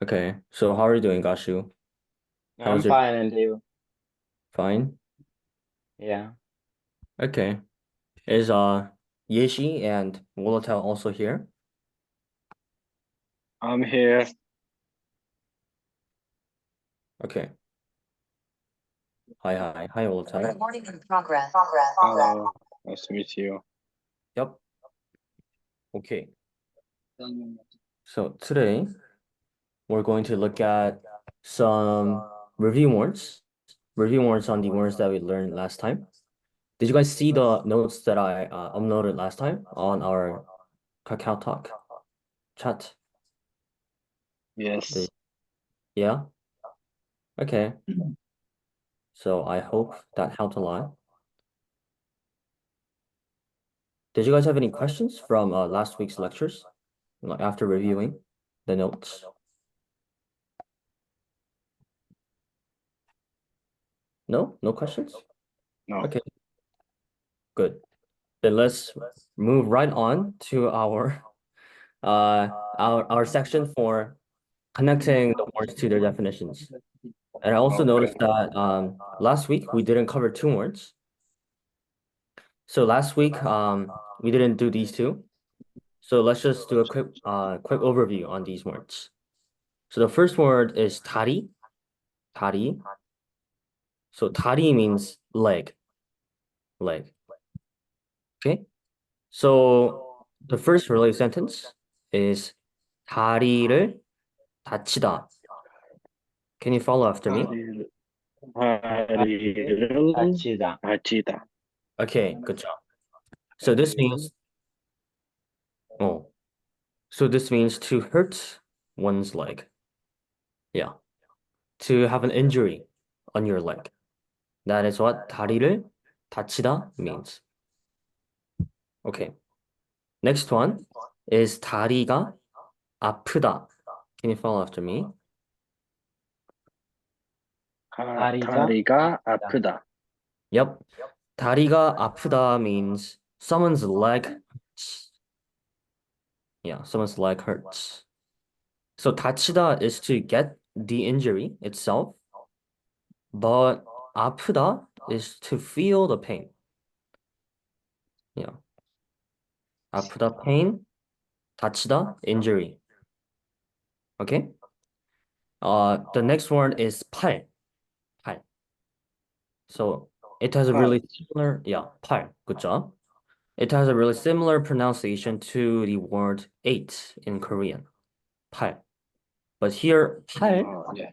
Okay, so how are you doing, Gashu? I'm How's your fine, and you? fine? Yeah, Okay. Is Yeshi and Wolotel also here? I'm here. Okay. Hi, Wolotel. Recording in progress. Hello. Nice to meet you. Yep. Okay. So today we're going to look at some review words on the words that we learned last time. Did you guys see the notes that I uploaded last time on our Kakao Talk chat? Yes. Yeah? Okay. So I hope that helped a lot. Did you guys have any questions from last week's lectures, like after reviewing the notes? No? No questions? No. Okay, good. Then let's move right on to our section for connecting the words to their definitions. And I also Okay. noticed that last week we didn't cover two words. So last week we didn't do these two. So let's just do a quick overview on these words. So the first word is 다리. 다리. So 다리 means leg. Okay. So the first related sentence is 다리를 다치다. Can you follow after me? 다리를 다치다. 다치다. Okay, good job. So this means oh, so this means to hurt one's leg. Yeah. To have an injury on your leg. That is what 다리를 다치다 means. Okay. Next one is 다리가 아프다. Can you follow after me? 다리가 아프다. Yep. 다리가 아프다 means someone's leg hurts. Yeah, someone's leg hurts. So 다치다 is to get the injury itself, but 아프다 is to feel the pain. Yeah. 아프다 pain, 다치다 injury. Okay? The next one is 팔. 팔. So it has a really similar, yeah, 팔. Good job. It has a really similar pronunciation to the word eight in Korean. 팔. But here, 팔, Yeah.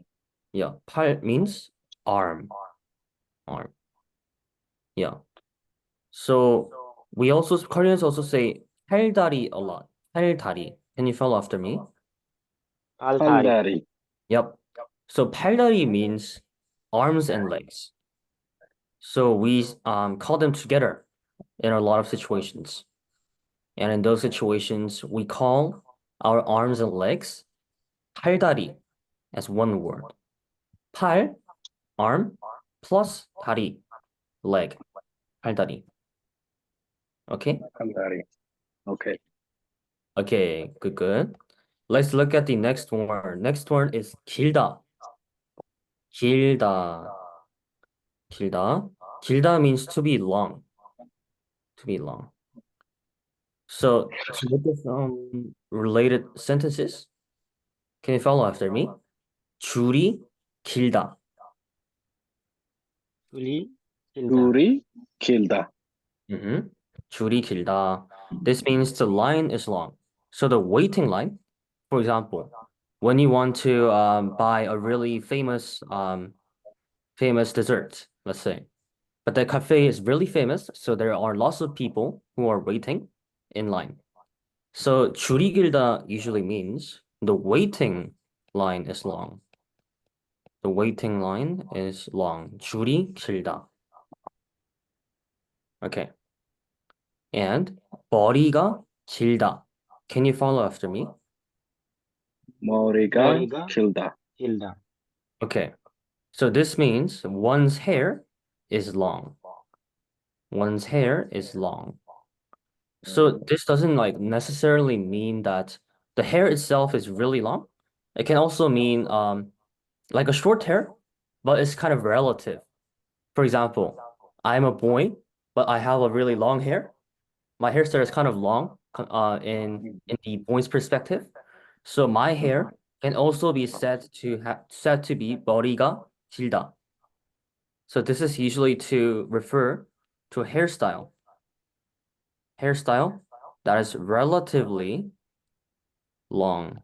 yeah, 팔 means arm. Arm. Yeah. So Koreans also say 팔다리 a lot. 팔다리. Can you follow after me? 팔다리. 팔다리. Yep. So 팔다리 means arms and legs. So we call them together in a lot of situations. And in those situations, we call our arms and legs 팔다리 as one word. 팔, arm, plus 다리, leg, 팔다리. Okay? 팔다리. Okay. Okay, good. Let's look at the next word. Next word is 길다. 길다. 길다. 길다 means to be long. To be long. So to look at some related sentences, can you follow after me? 줄이 길다. 줄이 길다. 줄이 길다. 줄이 길다. This means the line is long. So the waiting line, for example, when you want to buy a really famous dessert, let's say, but the cafe is really famous, so there are lots of people who are waiting in line. So 줄이 길다 usually means the waiting line is long. The waiting line is long. 줄이 길다. Okay. And 머리가 길다. Can you follow after me? 머리가 길다. 길다. Okay. So this means one's hair is long. One's hair is long. So this doesn't like necessarily mean that the hair itself is really long. It can also mean like a short hair, but it's kind of relative. For example, I'm a boy, but I have a really long hair. My hairstyle is kind of long in the boy's perspective. So my hair can also be said to be 머리가 길다. So this is usually to refer to a hairstyle that is relatively long.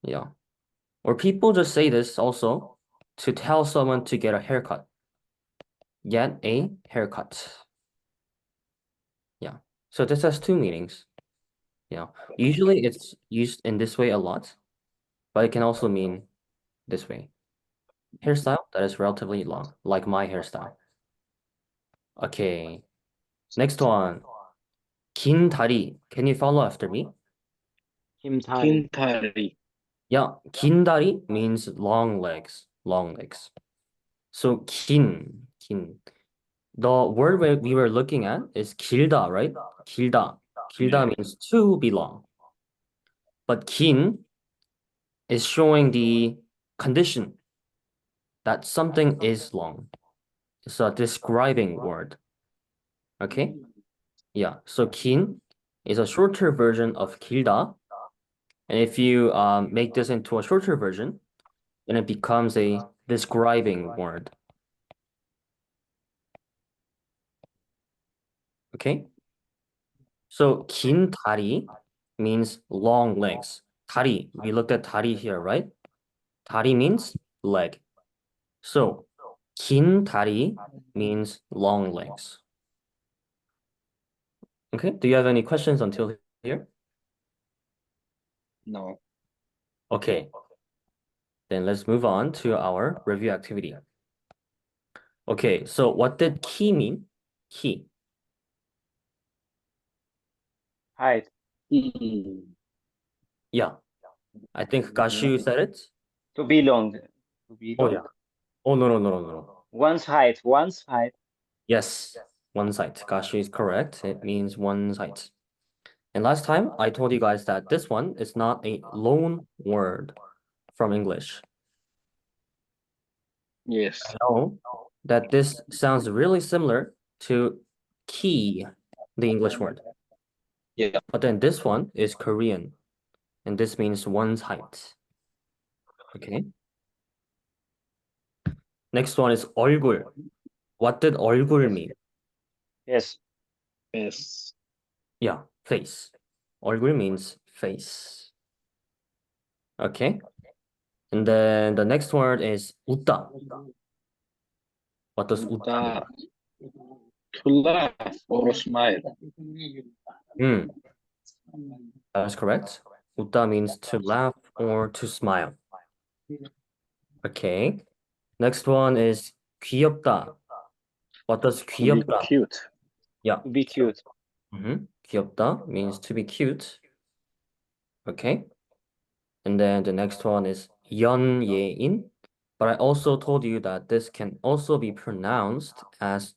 Yeah. Or people just say this also to tell someone to get a haircut. Get a haircut. Yeah. So this has two meanings. Yeah. Usually it's used in this way a lot, but it can also mean this way. Hairstyle that is relatively long, like my hairstyle. Okay. Next one. 긴 다리. Can you follow after me? 김다리. Kintari. Yeah, 긴 다리 means long legs, long legs. So 긴. The word we were looking at is 길다, right? 길다. 길다 Yeah. means to be long. But 긴 is showing the condition that something is long. It's a describing word. Okay? Yeah. So 긴 is a shorter version of 길다. And if you make this into a shorter version, then it becomes a describing word. Okay? So 긴 다리 means long legs. 다리, we looked at 다리 here, right? 다리 means leg. So 긴 다리 means long legs. Okay, do you have any questions until here? No. Okay, then let's move on to our review activity. Okay, so what did 키 mean? 키. height. Yeah, I think Gashu said it. To be long. To be Oh long. yeah. Oh no. One's height. One's height. Yes, one side. Gashi is correct. It means one side. And last time I told you guys that this one is not a loan word from English. Yes. I know that this sounds really similar to key, the English word. Yeah. But then this one is Korean, and this means one's height. Okay. Next one is 얼굴. What did 얼굴 mean? Yes. Yes. Yeah, face. 얼굴 means face. Okay. And then the next word is 웃다. What does 웃다 mean? To laugh or smile. Hmm, that is correct. 웃다 means to laugh or to smile. Okay. Next one is 귀엽다. What does To be 귀엽다? cute. Yeah. To be cute. 귀엽다 means to be cute. Okay. And then the next one is 연예인. But I also told you that this can also be pronounced as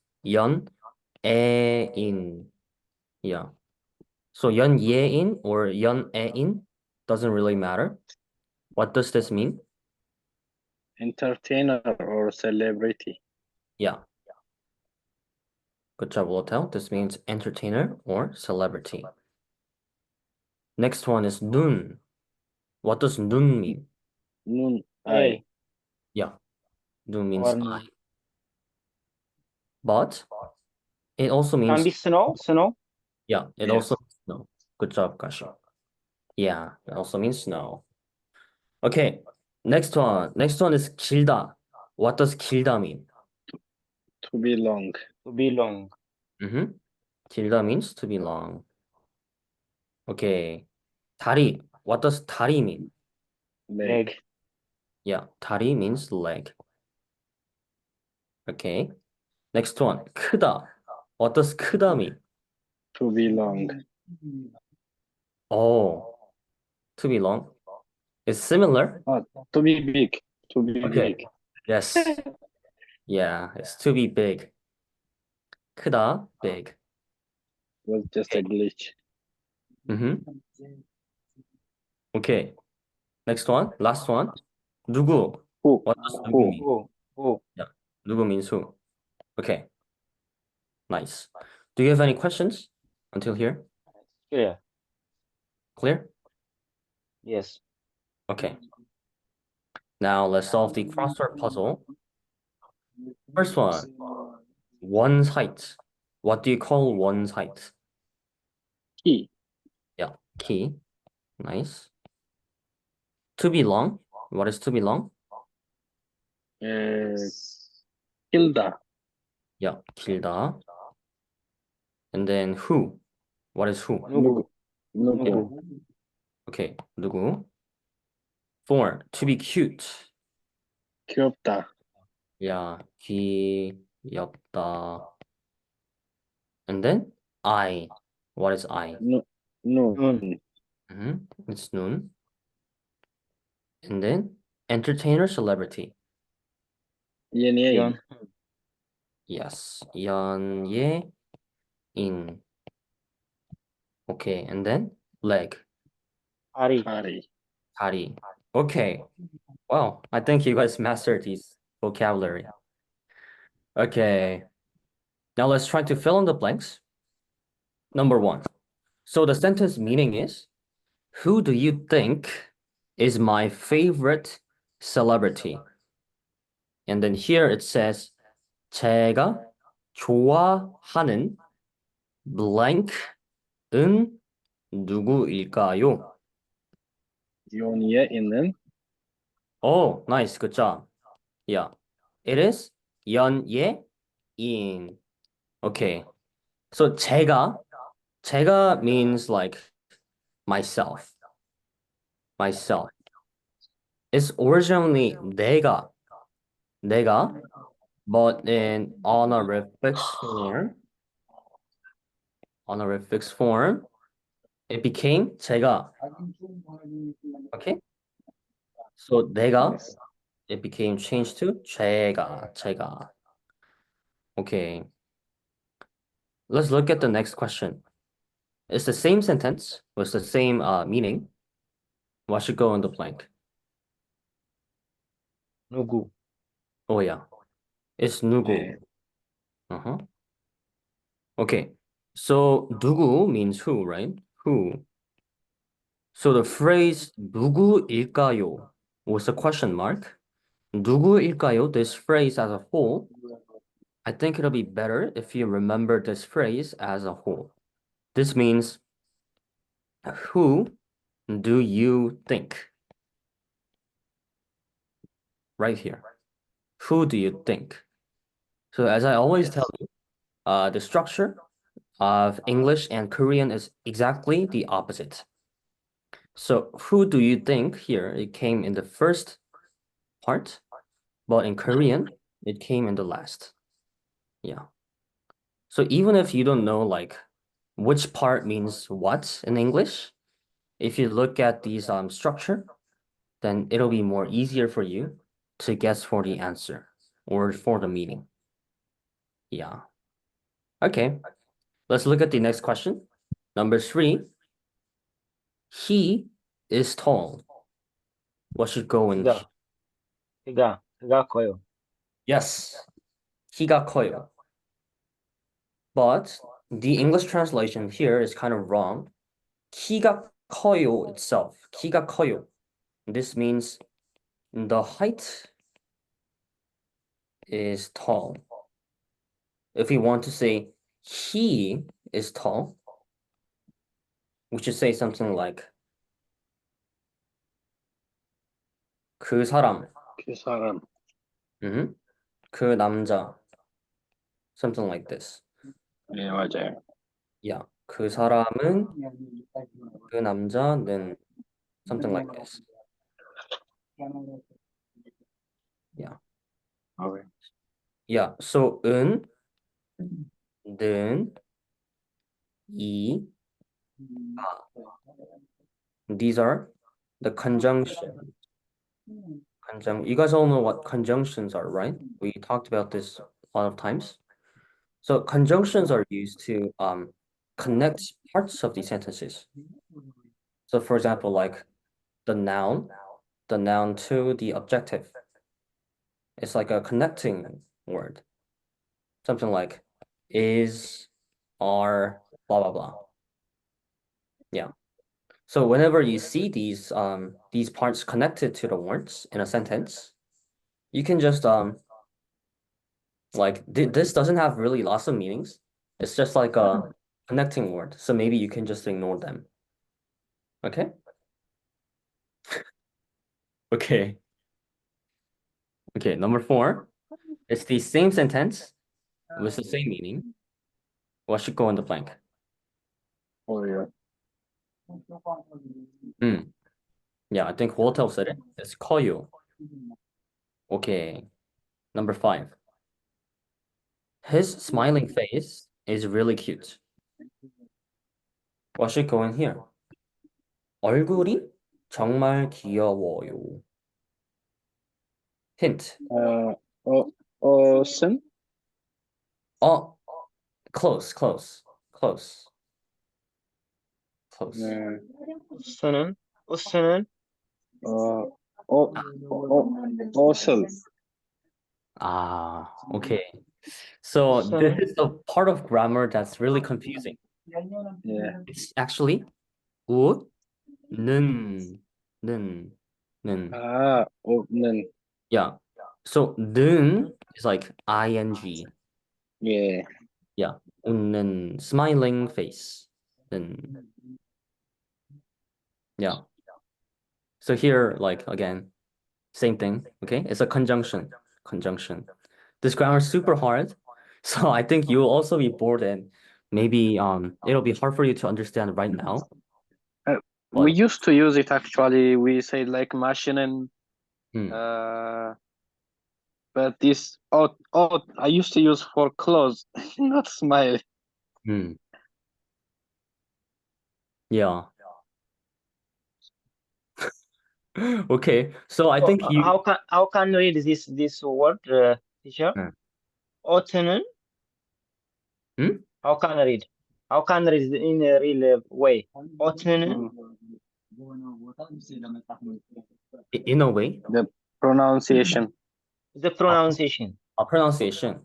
연예인. Yeah. So 연예인 or 연예인 doesn't really matter. What does this mean? Entertainer or celebrity. Yeah. Good job, Lotel. This means entertainer or celebrity. Next one is 눈. What does 눈 mean? Noon. Hey. Yeah. 눈 means Or eye. But it also can means be snow. Snow. yeah, it Yes. also means snow. Good job, Kashi. Yeah, it also means snow. Okay. Next one. Next one is 길다. What does 길다 mean? To be long. To be long. 길다 means to be long. Okay. 다리. What does 다리 mean? Leg. Leg. Yeah, 다리 means leg. Okay. Next one. 크다. What does 크다 mean? To be long. Oh, to be long. It's similar. To be big. To be Okay. big. Yes. Yeah, it's to be big. 크다, big. was just a glitch. Mm-hmm. Okay. Next one. Last one. 누구. Who? What does 누구 Who? mean? Who? Yeah. 누구 means who. Okay. Nice. Do you have any questions until here? Clear. Clear? Yes. Okay. Now let's solve the crossword puzzle. First one. One's height. What do you call one's height? Key. Yeah. Key. Nice. To be long. What is to be long? Hilda. Yeah. 길다. And then who? What is who? 누구? 누구. 누구? Okay. 누구? Four. To be cute. 귀엽다. Yeah. 귀엽다. And then I. What is I? 눈. It's 눈. And then entertainer, celebrity. 연예인. Yes. 연예인. Okay. And then leg. 다리. 다리. Okay. Wow. I think you guys mastered these vocabulary. Okay. Now let's try to fill in the blanks. Number one. So the sentence meaning is, who do you think is my favorite celebrity? And then here it says, 제가 좋아하는 blank은 누구일까요? 연예인은 Oh, nice. Good job. Yeah. It is 연예인. Okay. So 제가 means like myself. It's originally 내가, but in honorific form, it became 제가. Okay? So 내가, it became changed to 제가. Okay. Let's look at the next question. It's the same sentence with the same meaning. What should go in the blank? 누구? Oh yeah. It's 누구. 네. Uh-huh. Okay. So 누구 means who, right? Who. So the phrase 누구일까요 was a question mark. 누구일까요, this phrase as a whole, I think it'll be better if you remember this phrase as a whole. This means, who do you think? Right here. Who do you think? So as I always tell you, the structure of English and Korean is exactly the opposite. So who do you think here, it came in the first part, but in Korean, it came in the last. Yeah. So even if you don't know like which part means what in English, if you look at these structure, then it'll be more easier for you to guess for the answer or for the meaning. Yeah. Okay. Let's look at the next question. Number 3. He is tall. What should go in? 그가 커요. Yes. 키가 커요. But the English translation here is kind of wrong. 키가 커요 itself. 키가 커요. This means the height is tall. If we want to say he is tall, we should say something like 그 사람. 그 사람. 그 남자. Something like this. 네, 맞아요. Yeah. 그 사람은, 그 남자는, something like this. Yeah. Okay. Yeah. So 은, 는, 이, these are the conjunction. You guys all know what conjunctions are, right? We talked about this a lot of times. So conjunctions are used to connect parts of these sentences. So for example, like the noun to the objective. It's like a connecting word. Something like is, are, blah, blah, blah. Yeah. So whenever you see these parts connected to the words in a sentence, you can just like this doesn't have really lots of meanings. It's just like a connecting word. So maybe you can just ignore them. Okay? Okay. Okay, number 4. It's the same sentence with the same meaning. What should go in the blank? Oh, yeah. Yeah, I think Walter said it. It's koyo. Okay. Number 5. His smiling face is really cute. What should go in here? 얼굴이 정말 귀여워요. Hint. Sin? Oh, close. 네. 우스는 Osel. Ah, okay. So this is the part of grammar that's really confusing. Yeah. It's actually 웃, 는. Nen. Yeah. So 는 is like ing. Yeah. Yeah. 웃는 smiling face. 는. Yeah. So here, like again, same thing. Okay, it's a conjunction. This grammar is super hard, so I think you'll also be bored and maybe it'll be hard for you to understand right now. We But used to use it actually. We say like machine hmm, but this I used to use for clothes, not smile. hmm. Yeah. Okay, so I think you how can read this word, teacher? Hmm. Ottonen? Hmm? How can I read? How can I read in a real way? Ottonen? In a way, The pronunciation. The pronunciation. a pronunciation.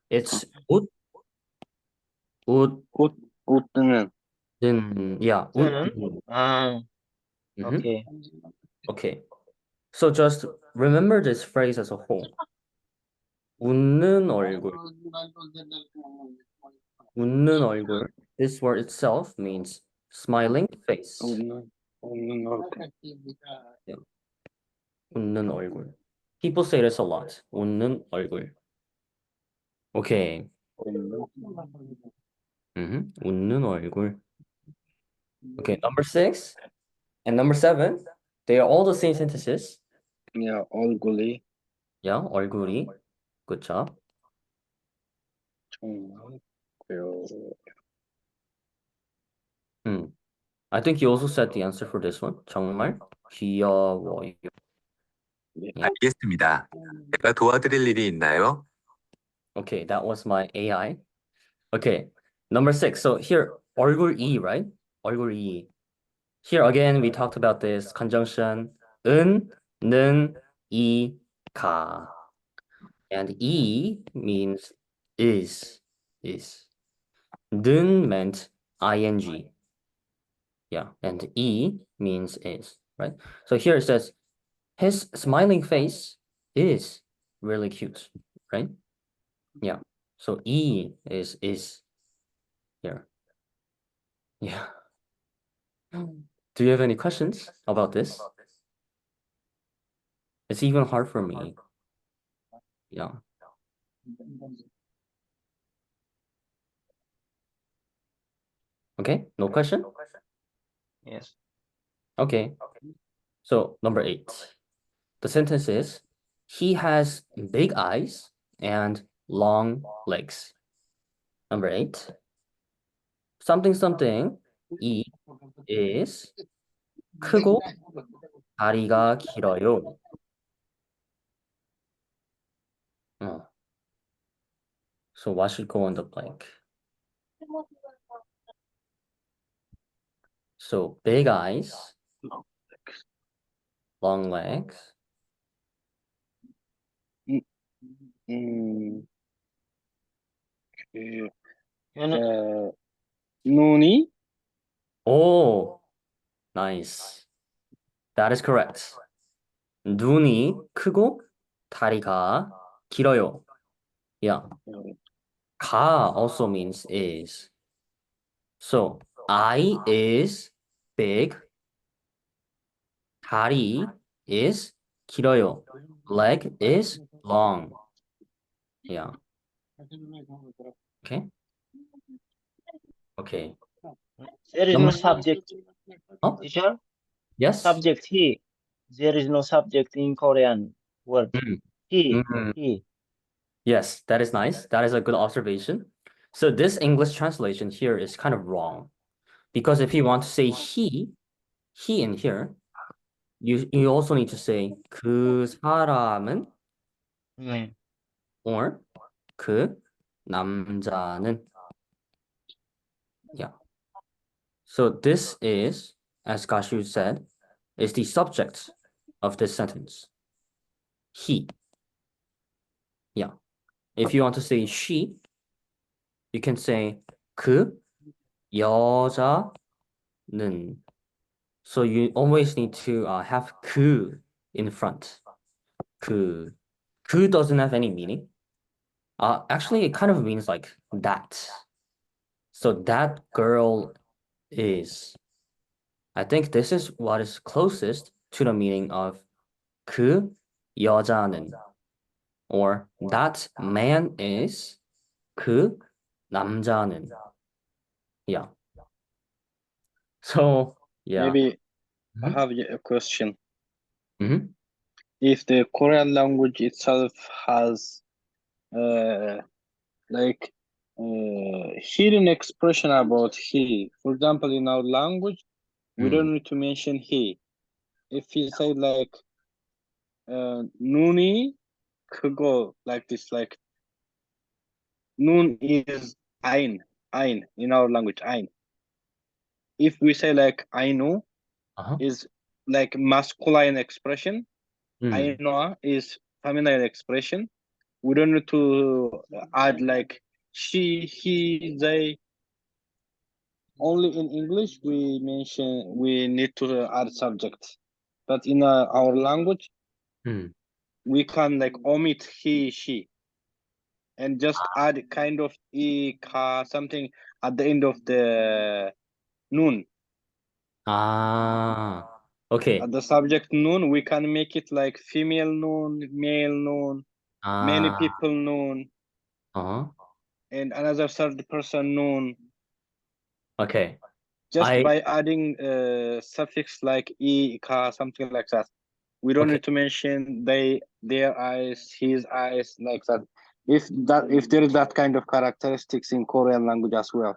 It's 웃, Utnen. yeah, Ottonen? Mhm. Okay. Okay. So just remember this phrase as a whole. 웃는 얼굴. 웃는 얼굴. This word itself means smiling face. Okay. Yeah. 웃는 얼굴. People say this a lot. 웃는 얼굴. Okay. 웃는 얼굴. Okay, number 6 and number 7, they are all the same sentences. Yeah, 얼굴이 Yeah, 얼굴이. Good job. 정말 귀여워. I think you also said the answer for this one. 정말 귀여워요. 알겠습니다. 제가 도와드릴 일이 있나요? Okay, that was my AI. Okay, number 6. So here, 얼굴이, right? 얼굴이. Here again, we talked about this conjunction 은, 는, 이, 가. And 이 means is. 는 meant ing. Yeah, and 이 means is, right? So here it says, his smiling face is really cute, right? Yeah. So 이 is here. Yeah. Do you have any questions about this? It's even hard for me. Yeah. Okay, no question? Yes. Okay. So number 8. The sentence is, he has big eyes and long legs. Number 8. Something 이 is 크고 다리가 길어요. So what should go on the blank? So big eyes, Long long legs. Mm, okay. هنا Nooni. Oh, nice. That is correct. 눈이 크고 다리가 길어요. Yeah. 가 also means is. So eye is big. 다리 is 길어요. Leg is long. Yeah. Okay. Okay. there is no Number- subject. Oh, Teacher, yes. subject he. There is no subject in Korean word. Mm. He, Mhm. he. Yes, that is nice. That is a good observation. So this English translation here is kind of wrong. Because if you want to say he in here, you also need to say 그 사람은 네. or 그 남자는. Yeah. So this is, as Kashu said, is the subject of this sentence. He. Yeah. If you want to say she, you can say 그 여자는. So you always need to have 그 in front. 그. 그 doesn't have any meaning. Actually, it kind of means like that. So that girl is. I think this is what is closest to the meaning of 그 여자는, or that man is 그 남자는. Yeah. So yeah. Maybe I Mhm. have a question. Mhm. If the Korean language itself has like hidden expression about he, for example, in our language, we don't need to mention he. If he said like 눈이 크고, like this, like 눈 is ein in our language, ein. If we say like 아이누 Uh-huh. is like masculine expression, Mm. 아이누아 is feminine expression. We don't need to add like she, he, they. Only in English we need to add subject, but in our language Mm. we can like omit he, she, and just add kind of e, ka, something at the end of the noon. Okay. At the subject noon, we can make it like female noon, male noon, many people noon, Uh-huh. and another third person noon. Okay. Just I by adding suffix like e, ka, something like that. We don't Okay. need to mention they, their eyes, his eyes, like that. If there is that kind of characteristics in Korean language as well.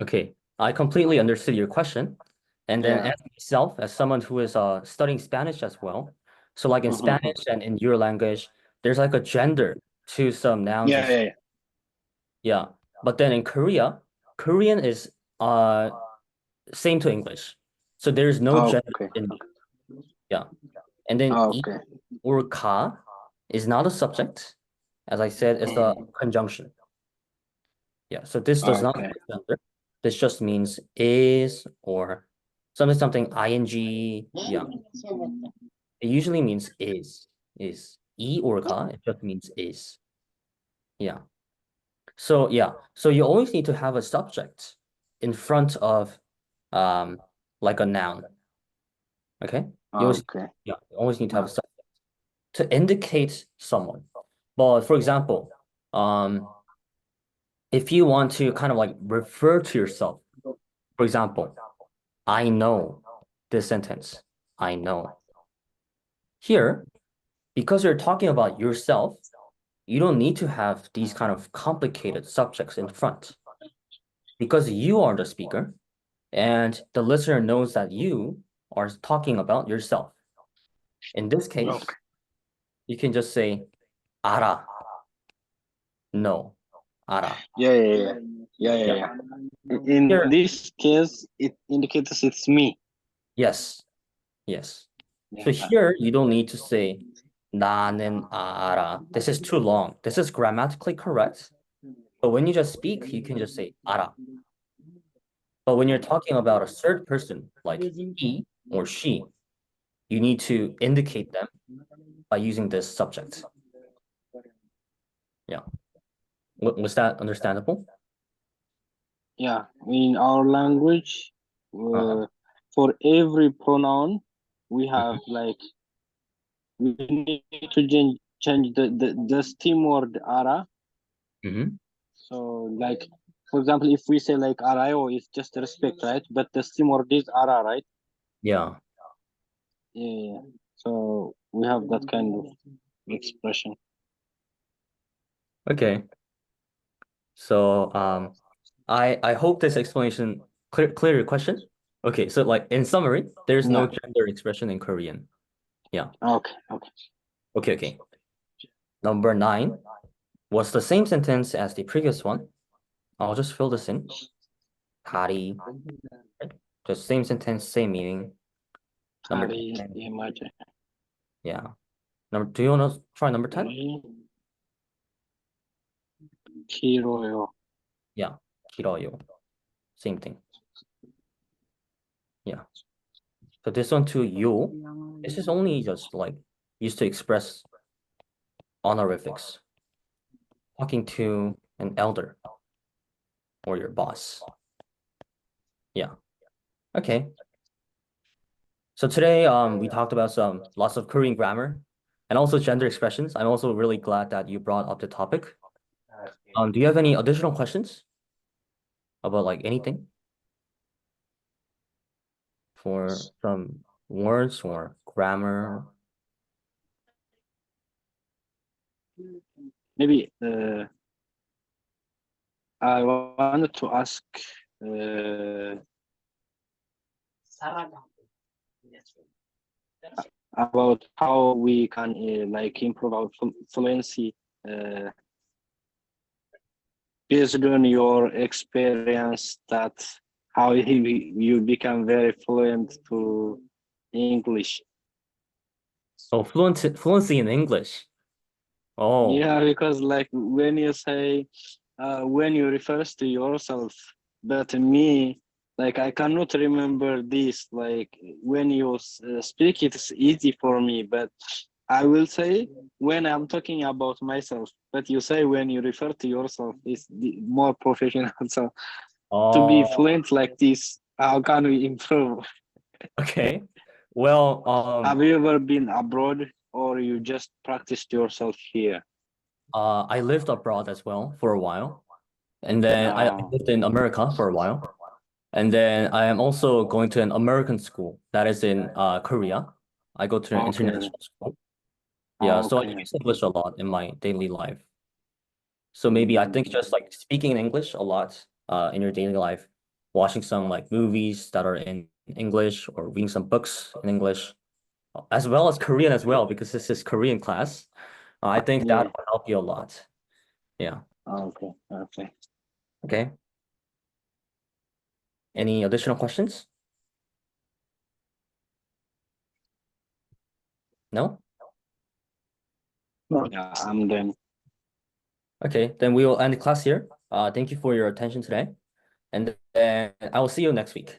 Okay, I completely understood your question. And then Yeah. as myself, as someone who is studying Spanish as well, so like in Mhm. Spanish and in your language, there's like a gender to some nouns. Yeah. Yeah. But then in Korean is same to English. So there's no Oh, gender okay. in yeah. And then Oh, e okay. or ka is not a subject. As I said, it's a conjunction. Yeah, so this does not Okay. mean gender. This just means is or something ing. Yeah, it usually means is. E or ka, it just means is. Yeah. So yeah, so you always need to have a subject in front of like a noun. Okay? Okay. You always need to have a subject to indicate someone. But for example, if you want to kind of like refer to yourself, for example, I know this sentence. I know. Here, because you're talking about yourself, you don't need to have these kind of complicated subjects in front. Because you are the speaker, and the listener knows that you are talking about yourself. In this case, Okay. you can just say 알아. No. 알아. Yeah. Yeah. In Here- this case, it indicates it's me. Yes. Yes. So Yeah. here you don't need to say 나는 알아. This is too long. This is grammatically correct. But when you just speak, you can just say 알아. But when you're talking about a third person, like he or she, you need to indicate them by using this subject. Yeah. Was that understandable? Yeah, in our language, for every pronoun, we have like we need to change the stem word ara. Mm-hmm. So like, for example, if we say like arayo, it's just respect, right? But the stem word is ara, right? Yeah. Yeah. So we have that kind of expression. Okay. So I hope this explanation clear your question. Okay, so like in summary, there's no Yeah. gender expression in Korean. Okay. Okay. Number 9 was the same sentence as the previous one. I'll just fill this in. 다리. Right? Just same sentence, same meaning. Number 다리 10. 예 맞아. Yeah. Do you want to try number 10? 길어요. Yeah. 길어요. Same thing. Yeah. So this one too, 요. This is only just like used to express honorifics. Talking to an elder or your boss. Yeah. Okay. So today we talked about lots of Korean grammar and also gender expressions. I'm also really glad that you brought up the topic. Do you have any additional questions about like anything for some words or grammar? Maybe I wanted to ask about how we can like improve our fluency based on your experience, that how you become very fluent to English. Oh, fluency in English. Oh, Yeah, because like when you say when you refers to yourself, but me, like I cannot remember this. Like when you speak, it's easy for me, but I will say when I'm talking about myself. But you say when you refer to yourself, it's more professional. So to be oh, fluent like this, how can we improve? okay. Well, Have you ever been abroad, or you just practiced yourself here? I lived abroad as well for a while. And then I Ah. lived in America for a while. And then I am also going to an American school that is in Korea. I go to an Okay. international school. Yeah, so I Okay. use English a lot in my daily life. So maybe I think just like speaking in English a lot in your daily life, watching some like movies that are in English or reading some books in English, as well as Korean as well, because this is Korean class. I think that Yeah. will help you a lot. Yeah. Okay. Okay. Any additional questions? No? Yeah, I'm done. Okay, then we will end the class here. Thank you for your attention today. And then I will see you next week.